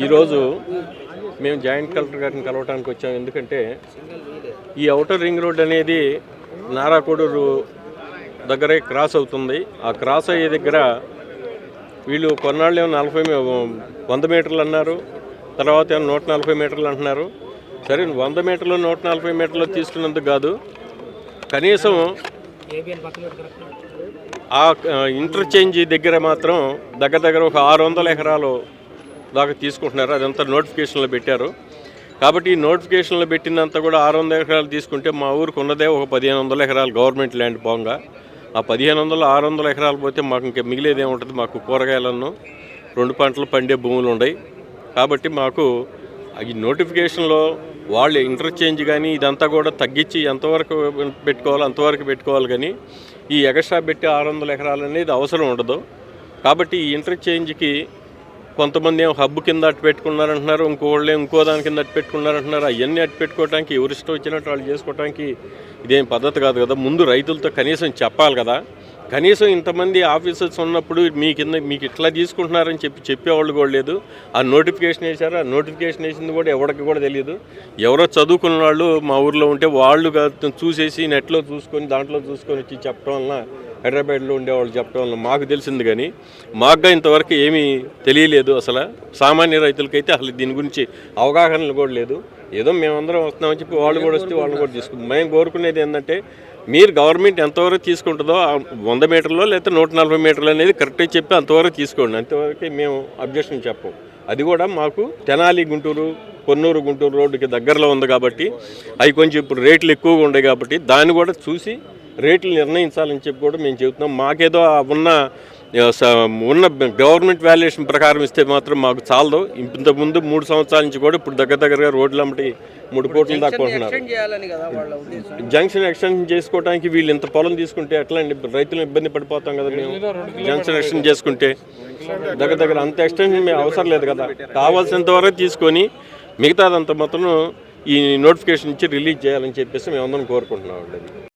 ఈరోజు మేము joint collector గారిని కలవడానికి వచ్చాము. ఎందుకంటే ఈ ఔటర్ రింగ్ రోడ్ అనేది నారాకోడూరు దగ్గరే క్రాస్ అవుతుంది. ఆ క్రాస్ అయ్యే దగ్గర వీళ్ళు కొన్నాళ్ళు 100 మీటర్లు అన్నారు, తర్వాత 140 మీటర్లు అంటున్నారు. సరే 100 మీటర్లు 140 మీటర్లు తీసుకున్నందుకు కాదు, కనీసం ఆ ఇంటర్చేంజ్ దగ్గర మాత్రం దగ్గర ఒక 600 ఎకరాలు దాకా తీసుకుంటున్నారు. అదంతా నోటిఫికేషన్లో పెట్టారు. కాబట్టి ఈ నోటిఫికేషన్లో పెట్టినంత కూడా 600 ఎకరాలు తీసుకుంటే మా ఊరికి ఉన్నదే ఒక 1500 ఎకరాలు గవర్నమెంట్ ల్యాండ్ పోగా, ఆ 1500 600 ఎకరాలు పోతే మాకు ఇంకా మిగిలేదే ఉంటుంది. మాకు కూరగాయలను 2 పంటలు పండే భూములు ఉన్నాయి. కాబట్టి మాకు ఈ నోటిఫికేషన్లో వాళ్ళు ఇంటర్చేంజ్ కానీ ఇదంతా కూడా తగ్గించి ఎంతవరకు పెట్టుకోవాలో అంతవరకు పెట్టుకోవాలి. కానీ ఈ ఎగస్ట్రా పెట్టి 600 ఎకరాలు అనేది అవసరం ఉండదు. కాబట్టి ఈ ఇంటర్చేంజ్కి కొంతమంది ఏమో హబ్బు కింద అట్టు పెట్టుకున్నారంటున్నారు, ఇంకోళ్ళు ఇంకో దాని కింద అట్టు పెట్టుకున్నారంటున్నారు. అవన్నీ అట్టు పెట్టుకోవడానికి ఎవరిష్టం వచ్చినట్టు వాళ్ళు చేసుకోవడానికి ఇదేం పద్ధతి కాదు కదా. ముందు రైతులతో కనీసం చెప్పాలి కదా. కనీసం ఇంతమంది ఆఫీసర్స్ ఉన్నప్పుడు మీకు ఇట్లా తీసుకుంటున్నారని చెప్పేవాళ్ళు కూడా లేదు. ఆ నోటిఫికేషన్ వేశారు. ఆ నోటిఫికేషన్ వేసింది కూడా ఎవరికి కూడా తెలియదు. ఎవరో చదువుకున్న వాళ్ళు మా ఊర్లో ఉంటే వాళ్ళు చూసేసి నెట్లో చూసుకొని దాంట్లో చూసుకొని వచ్చి చెప్పడం వలన, హైదరాబాద్లో ఉండేవాళ్ళు చెప్పడం వల్ల మాకు తెలిసింది. కానీ మాకుగా ఇంతవరకు ఏమీ తెలియలేదు. అసలు సామాన్య రైతులకైతే అసలు దీని గురించి అవగాహనలు కూడా లేదు. ఏదో మేమందరం వస్తున్నామని చెప్పి వాళ్ళు కూడా వస్తే వాళ్ళని కూడా తీసుకుంటాం. మేము కోరుకునేది ఏంటంటే, మీరు గవర్నమెంట్ ఎంతవరకు తీసుకుంటుందో 100 మీటర్లో లేదా 140 మీటర్లు అనేది కరెక్ట్గా చెప్పి అంతవరకు తీసుకోండి. అంతవరకు మేము అబ్జెక్షన్ చెప్పం. అది కూడా మాకు తెనాలి గుంటూరు, కొన్నూరు గుంటూరు రోడ్డుకి దగ్గరలో ఉంది కాబట్టి అవి కొంచెం ఇప్పుడు రేట్లు ఎక్కువగా ఉన్నాయి. కాబట్టి దాన్ని కూడా చూసి రేట్లు నిర్ణయించాలని చెప్పి కూడా మేము చెబుతున్నాం. మాకేదో ఉన్న గవర్నమెంట్ వాల్యుయేషన్ ప్రకారం ఇస్తే మాత్రం మాకు చాలదు. ఇంతకుముందు 3 సంవత్సరాల నుంచి కూడా ఇప్పుడు దగ్గరగా రోడ్లమ్మటి 3 కోట్ల దాకా కొంటున్నారు. జంక్షన్ ఎక్స్టెన్షన్ చేసుకోవడానికి వీళ్ళు ఇంత పొలం తీసుకుంటే ఎట్లా అండి? రైతులు ఇబ్బంది పడిపోతాం కదా. మేము జంక్షన్ ఎక్స్టెన్షన్ చేసుకుంటే దగ్గర అంత ఎక్స్టెన్షన్ మేము అవసరం లేదు కదా. కావాల్సినంత వరకు తీసుకొని మిగతాదంత మొత్తం ఈ నోటిఫికేషన్ ఇచ్చి రిలీజ్ చేయాలని చెప్పేసి మేమందరం కోరుకుంటున్నాం అండి.